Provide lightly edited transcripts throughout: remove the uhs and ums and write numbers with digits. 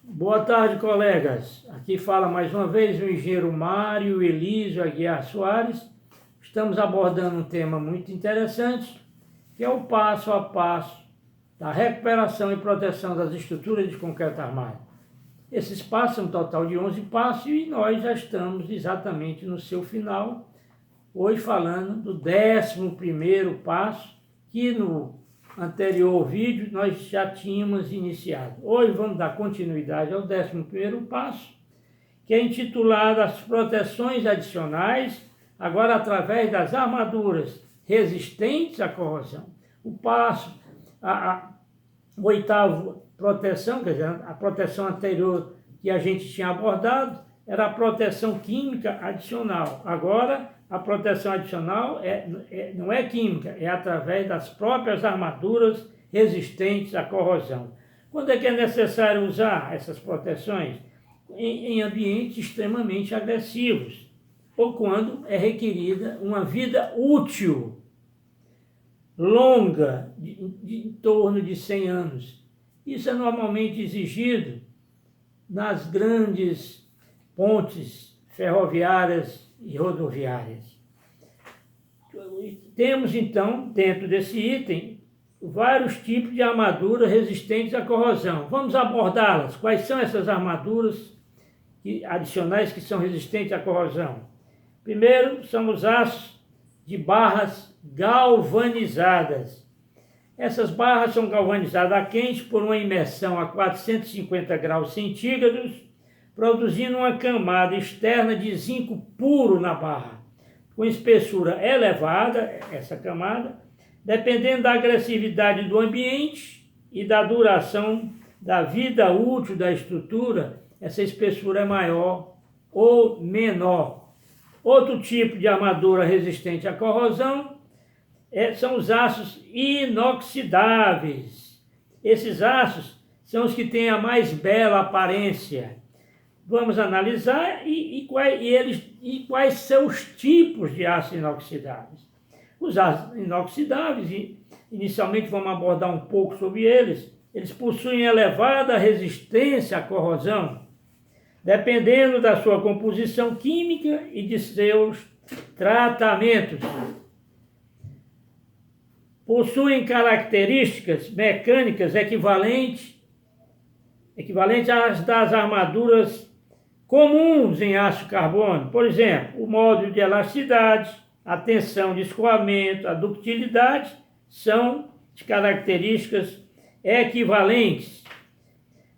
Boa tarde, colegas. Aqui fala mais uma vez o engenheiro Mário Elísio Aguiar Soares. Estamos abordando um tema muito interessante, que é o passo a passo da recuperação e proteção das estruturas de concreto armado. Esses passos são um total de 11 passos e nós já estamos exatamente no seu final, hoje falando do 11º passo, que no anterior vídeo nós já tínhamos iniciado. Hoje vamos dar continuidade ao 11º passo, que é intitulado As Proteções Adicionais, agora através das armaduras resistentes à corrosão. O passo, o oitavo proteção, quer dizer, a proteção anterior que a gente tinha abordado, era a proteção química adicional. Agora, a proteção adicional não é química, é através das próprias armaduras resistentes à corrosão. Quando é que é necessário usar essas proteções? Em ambientes extremamente agressivos, ou quando é requerida uma vida útil, longa, de em torno de 100 anos. Isso é normalmente exigido nas grandes pontes ferroviárias e rodoviárias. Temos, então, dentro desse item, vários tipos de armaduras resistentes à corrosão. Vamos abordá-las. Quais são essas armaduras adicionais que são resistentes à corrosão? Primeiro, são os aços de barras galvanizadas. Essas barras são galvanizadas a quente por uma imersão a 450 graus centígrados, produzindo uma camada externa de zinco puro na barra, com espessura elevada, essa camada, dependendo da agressividade do ambiente e da duração da vida útil da estrutura, essa espessura é maior ou menor. Outro tipo de armadura resistente à corrosão são os aços inoxidáveis. Esses aços são os que têm a mais bela aparência. Vamos analisar quais são os tipos de aços inoxidáveis. Os aços inoxidáveis, inicialmente vamos abordar um pouco sobre eles. Eles possuem elevada resistência à corrosão, dependendo da sua composição química e de seus tratamentos. Possuem características mecânicas equivalentes às das armaduras comuns em aço carbono. Por exemplo, o módulo de elasticidade, a tensão de escoamento, a ductilidade são de características equivalentes.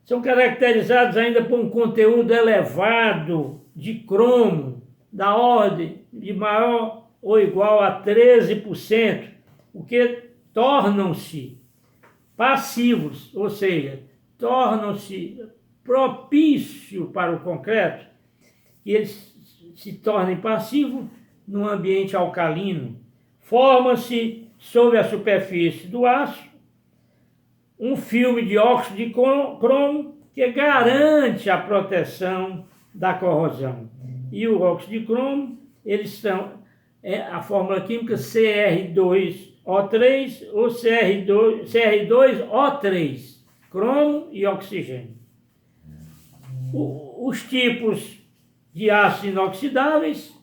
São caracterizados ainda por um conteúdo elevado de cromo, da ordem de maior ou igual a 13%, o que tornam-se passivos, ou seja, tornam-se propício para o concreto, que eles se tornem passivos num ambiente alcalino. Forma-se sobre a superfície do aço um filme de óxido de cromo que garante a proteção da corrosão. E o óxido de cromo, eles são a fórmula química CR2O3 ou CR2O3, cromo e oxigênio. Os tipos de aços inoxidáveis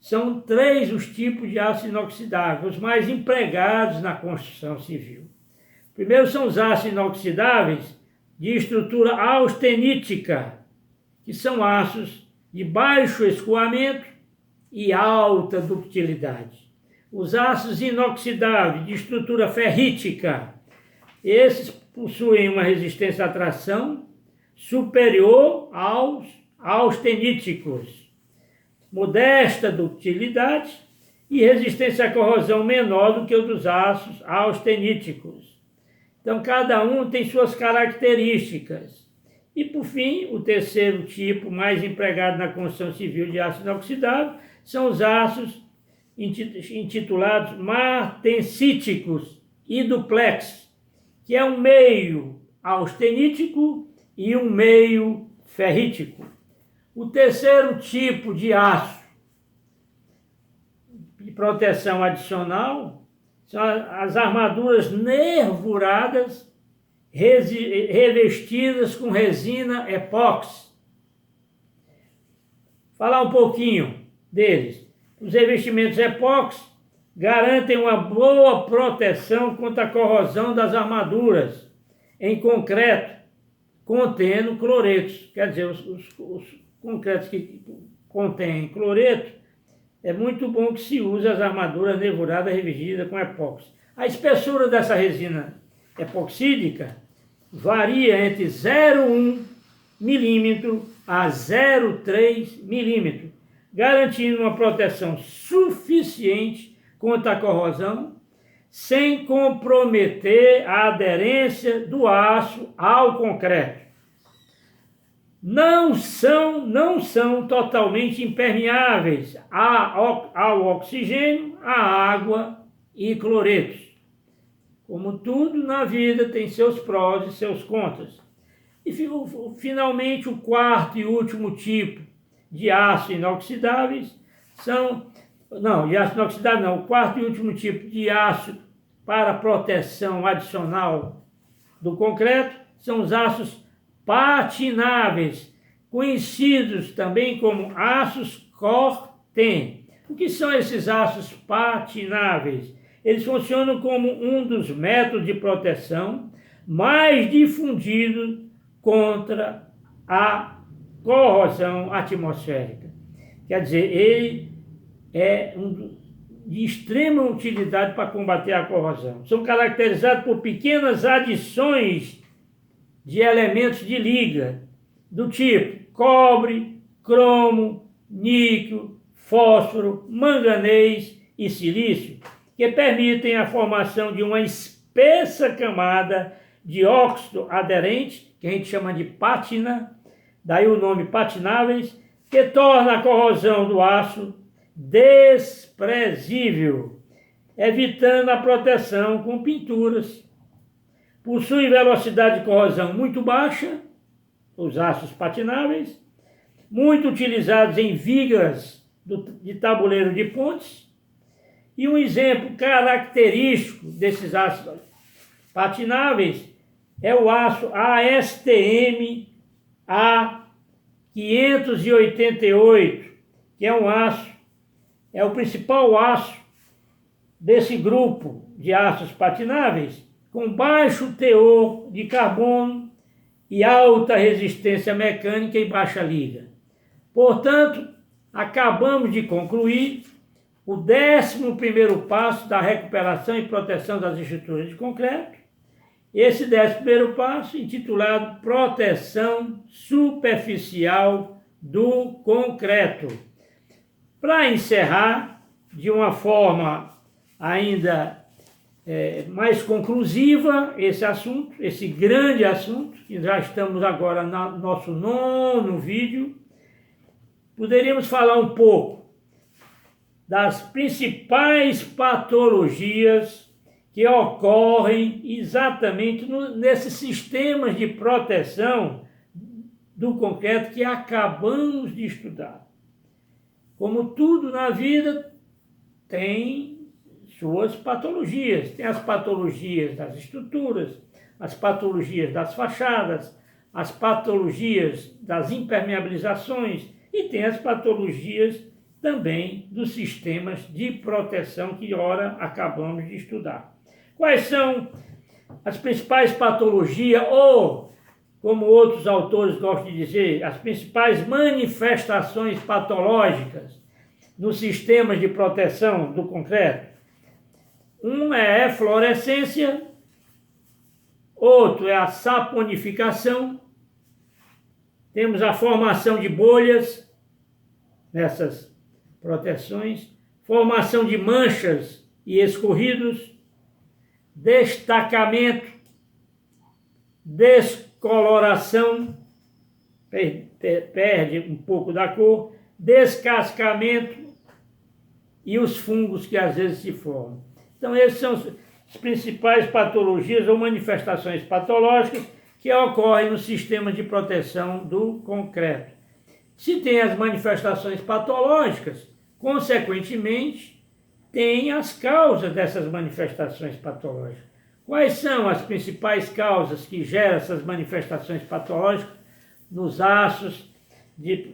são 3 os tipos de aços inoxidáveis, os mais empregados na construção civil. Primeiro são os aços inoxidáveis de estrutura austenítica, que são aços de baixo escoamento e alta ductilidade. Os aços inoxidáveis de estrutura ferrítica, esses possuem uma resistência à tração superior aos austeníticos, modesta ductilidade e resistência à corrosão menor do que o dos aços austeníticos. Então, cada um tem suas características. E, por fim, o terceiro tipo mais empregado na construção civil de aço inoxidável são os aços intitulados martensíticos e duplex, que é um meio austenítico e um meio ferrítico. O terceiro tipo de aço de proteção adicional são as armaduras nervuradas revestidas com resina epóxi. Falar um pouquinho deles. Os revestimentos epóxi garantem uma boa proteção contra a corrosão das armaduras em concreto, contendo cloretos. Quer dizer, os concretos que contêm cloreto, é muito bom que se use as armaduras nervuradas revestidas com epóxi. A espessura dessa resina epoxídica varia entre 0,1 milímetro a 0,3 milímetro, garantindo uma proteção suficiente contra a corrosão, sem comprometer a aderência do aço ao concreto. Não são totalmente impermeáveis ao oxigênio, à água e cloretos. Como tudo na vida tem seus prós e seus contras. E finalmente o quarto e último tipo de aço inoxidáveis o quarto e último tipo de aço para proteção adicional do concreto são os aços patináveis, conhecidos também como aços Corten. O que são esses aços patináveis? Eles funcionam como um dos métodos de proteção mais difundidos contra a corrosão atmosférica. Quer dizer, ele é de extrema utilidade para combater a corrosão. São caracterizados por pequenas adições de elementos de liga, do tipo cobre, cromo, níquel, fósforo, manganês e silício, que permitem a formação de uma espessa camada de óxido aderente, que a gente chama de pátina, daí o nome patináveis, que torna a corrosão do aço desprezível, evitando a proteção com pinturas. Possui velocidade de corrosão muito baixa, os aços patináveis, muito utilizados em vigas de tabuleiro de pontes. E um exemplo característico desses aços patináveis é o aço ASTM A588, que é o principal aço desse grupo de aços patináveis, com baixo teor de carbono e alta resistência mecânica e baixa liga. Portanto, acabamos de concluir o 11º passo da recuperação e proteção das estruturas de concreto. Esse 11º passo, intitulado Proteção Superficial do Concreto. Para encerrar, de uma forma ainda mais conclusiva, esse assunto, esse grande assunto, que já estamos agora no nosso 9º vídeo, poderíamos falar um pouco das principais patologias que ocorrem exatamente nesses sistemas de proteção do concreto que acabamos de estudar. Como tudo na vida, tem suas patologias. Tem as patologias das estruturas, as patologias das fachadas, as patologias das impermeabilizações e tem as patologias também dos sistemas de proteção que ora acabamos de estudar. Quais são as principais patologias ou, como outros autores gostam de dizer, as principais manifestações patológicas nos sistemas de proteção do concreto? Um é a eflorescência, outro é a saponificação, temos a formação de bolhas nessas proteções, formação de manchas e escorridos, destacamento, descoloração, perde um pouco da cor, descascamento e os fungos que às vezes se formam. Então, essas são as principais patologias ou manifestações patológicas que ocorrem no sistema de proteção do concreto. Se tem as manifestações patológicas, consequentemente, tem as causas dessas manifestações patológicas. Quais são as principais causas que geram essas manifestações patológicas nos aços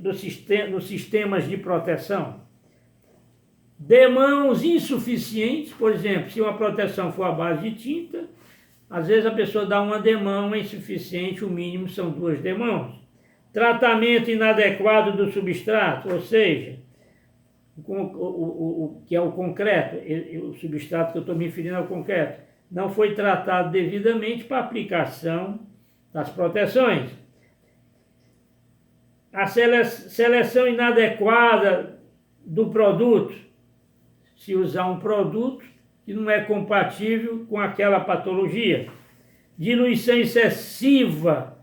nos sistemas de proteção? Demãos insuficientes, por exemplo, se uma proteção for à base de tinta, às vezes a pessoa dá uma demão insuficiente, o mínimo são 2 demãos. Tratamento inadequado do substrato, ou seja, o que é o concreto, o substrato que eu estou me referindo ao concreto, não foi tratado devidamente para aplicação das proteções. A seleção inadequada do produto, se usar um produto que não é compatível com aquela patologia. Diluição excessiva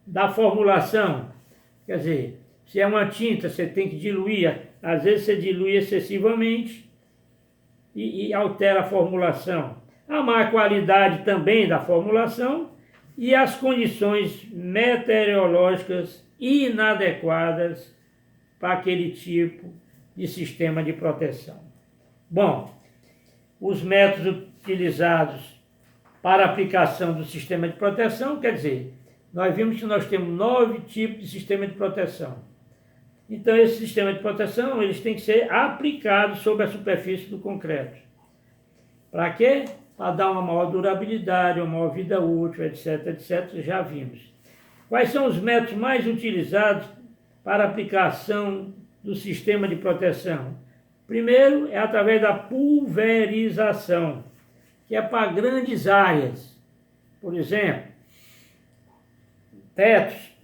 da formulação, quer dizer, se é uma tinta, você tem que diluir, às vezes você dilui excessivamente e altera a formulação. A má qualidade também da formulação e as condições meteorológicas inadequadas para aquele tipo de sistema de proteção. Bom, os métodos utilizados para aplicação do sistema de proteção, quer dizer, nós vimos que nós temos 9 tipos de sistema de proteção. Então, esse sistema de proteção, eles têm que ser aplicados sobre a superfície do concreto. Para quê? Para dar uma maior durabilidade, uma maior vida útil, etc, etc, já vimos. Quais são os métodos mais utilizados para a aplicação do sistema de proteção? Primeiro, é através da pulverização, que é para grandes áreas. Por exemplo, tetos,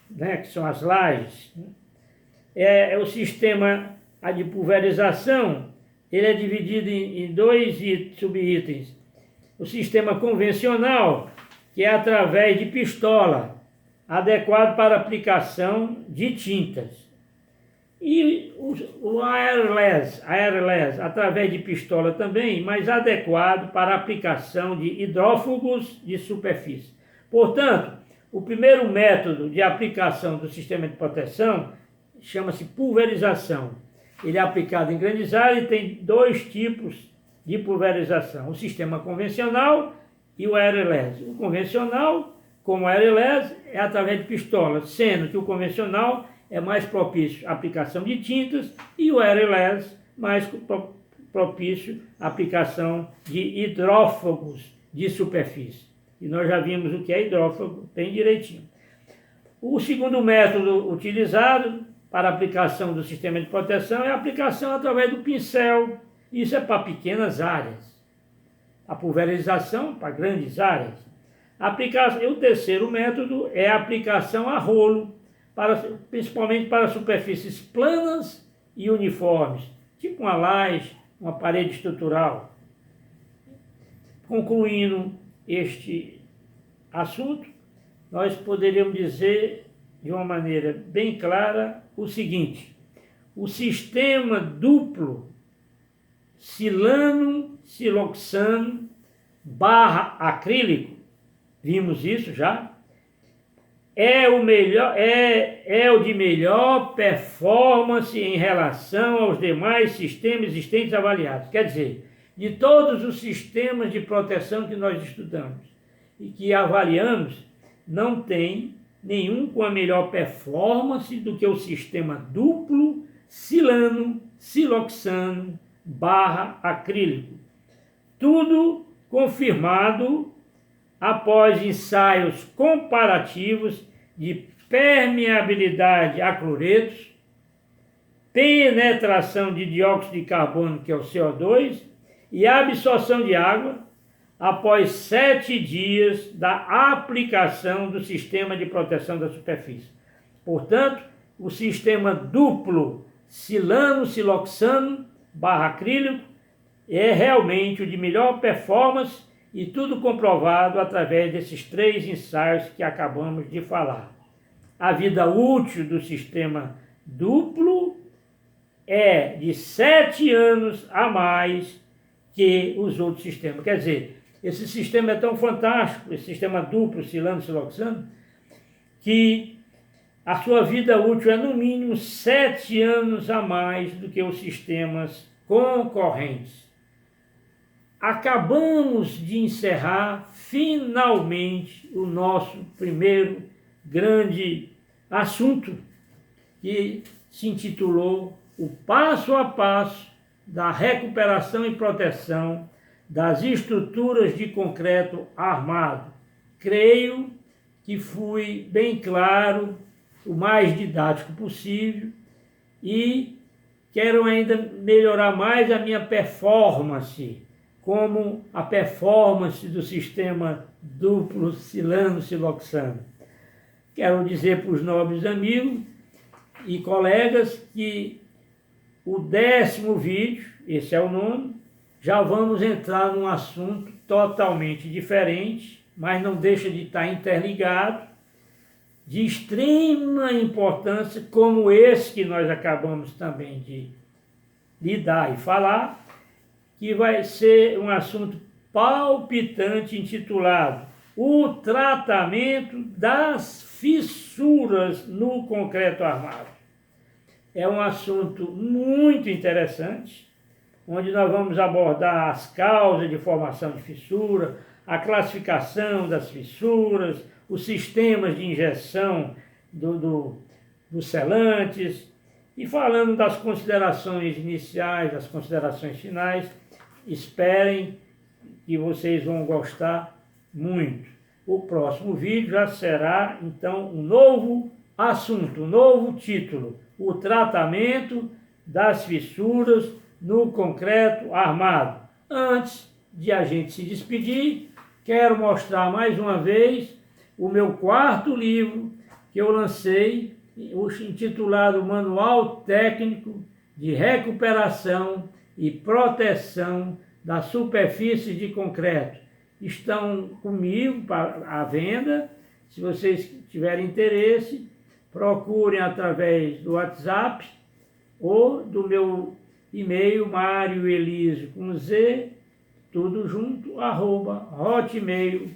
né, que são as lajes. O sistema de pulverização, ele é dividido em 2 subitens. O sistema convencional, que é através de pistola, adequado para aplicação de tintas. E o airless, através de pistola também, mas adequado para aplicação de hidrófugos de superfície. Portanto, o primeiro método de aplicação do sistema de proteção chama-se pulverização. Ele é aplicado em grandes áreas e tem 2 tipos de pulverização: o sistema convencional e o airless. O convencional, como o airless, é através de pistola, sendo que o convencional é mais propício à aplicação de tintas e o airless mais propício à aplicação de hidrófagos de superfície. E nós já vimos o que é hidrófago bem direitinho. O segundo método utilizado para a aplicação do sistema de proteção é a aplicação através do pincel. Isso é para pequenas áreas. A pulverização para grandes áreas. E o terceiro método é a aplicação a rolo, principalmente para superfícies planas e uniformes, tipo uma laje, uma parede estrutural. Concluindo este assunto, nós poderíamos dizer de uma maneira bem clara o seguinte: o sistema duplo silano-siloxano / acrílico, vimos isso já, é o de melhor performance em relação aos demais sistemas existentes avaliados. Quer dizer, de todos os sistemas de proteção que nós estudamos e que avaliamos, não tem nenhum com a melhor performance do que o sistema duplo silano-siloxano / acrílico. Tudo confirmado após ensaios comparativos de permeabilidade a cloretos, penetração de dióxido de carbono, que é o CO2, e absorção de água após 7 dias da aplicação do sistema de proteção da superfície. Portanto, o sistema duplo silano-siloxano / acrílico é realmente o de melhor performance e tudo comprovado através desses 3 ensaios que acabamos de falar. A vida útil do sistema duplo é de 7 anos a mais que os outros sistemas. Quer dizer, esse sistema é tão fantástico, esse sistema duplo silano-siloxano, que a sua vida útil é no mínimo 7 anos a mais do que os sistemas concorrentes. acabamos de encerrar finalmente o nosso primeiro grande assunto, que se intitulou O Passo a Passo da Recuperação e Proteção das Estruturas de Concreto Armado. Creio que fui bem claro, o mais didático possível, e quero ainda melhorar mais a minha performance, como a performance do sistema duplo silano-siloxano. Quero dizer para os nobres amigos e colegas que o 10º vídeo, esse é o nome, já vamos entrar num assunto totalmente diferente, mas não deixa de estar interligado, de extrema importância, como esse que nós acabamos também de lidar e falar, que vai ser um assunto palpitante intitulado O Tratamento das Fissuras no Concreto Armado. É um assunto muito interessante, onde nós vamos abordar as causas de formação de fissura, a classificação das fissuras, os sistemas de injeção dos selantes, e falando das considerações iniciais, das considerações finais. Esperem que vocês vão gostar muito. O próximo vídeo já será, então, um novo assunto, um novo título: O Tratamento das Fissuras no Concreto Armado. Antes de a gente se despedir, quero mostrar mais uma vez o meu 4º livro que eu lancei, intitulado Manual Técnico de Recuperação e Proteção das Superfícies de Concreto. Estão comigo à venda. Se vocês tiverem interesse, procurem através do WhatsApp ou do meu e-mail, Mário Elísio, com Z, tudo junto, @hotmail.com.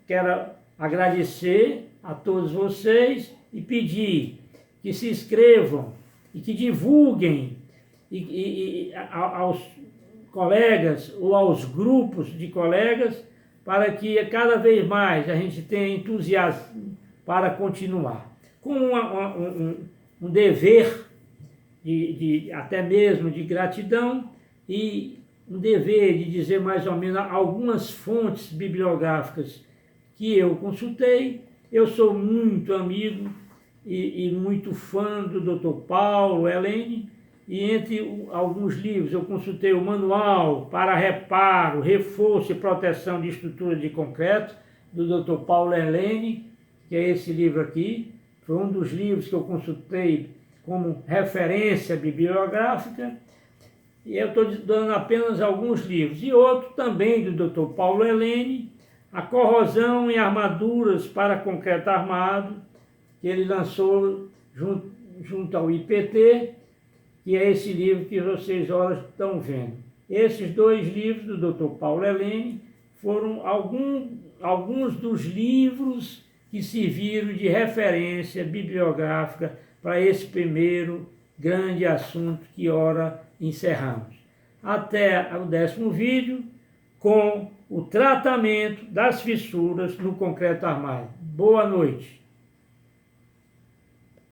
Quero agradecer a todos vocês e pedir que se inscrevam e que divulguem aos colegas ou aos grupos de colegas, para que cada vez mais a gente tenha entusiasmo para continuar. Com um dever até mesmo de gratidão, e um dever de dizer mais ou menos algumas fontes bibliográficas que eu consultei. Eu sou muito amigo e muito fã do Dr. Paulo Helene, e entre alguns livros eu consultei o Manual para Reparo, Reforço e Proteção de Estrutura de Concreto, do Dr. Paulo Helene, que é esse livro aqui. Foi um dos livros que eu consultei como referência bibliográfica, e eu estou dando apenas alguns livros. E outro também do Dr. Paulo Helene, A Corrosão em Armaduras para Concreto Armado, que ele lançou junto ao IPT, que é esse livro que vocês horas estão vendo. Esses 2 livros do Dr. Paulo Helene foram alguns dos livros que serviram de referência bibliográfica para esse primeiro grande assunto que ora encerramos. Até o 10º vídeo, com o tratamento das fissuras no concreto armado. Boa noite.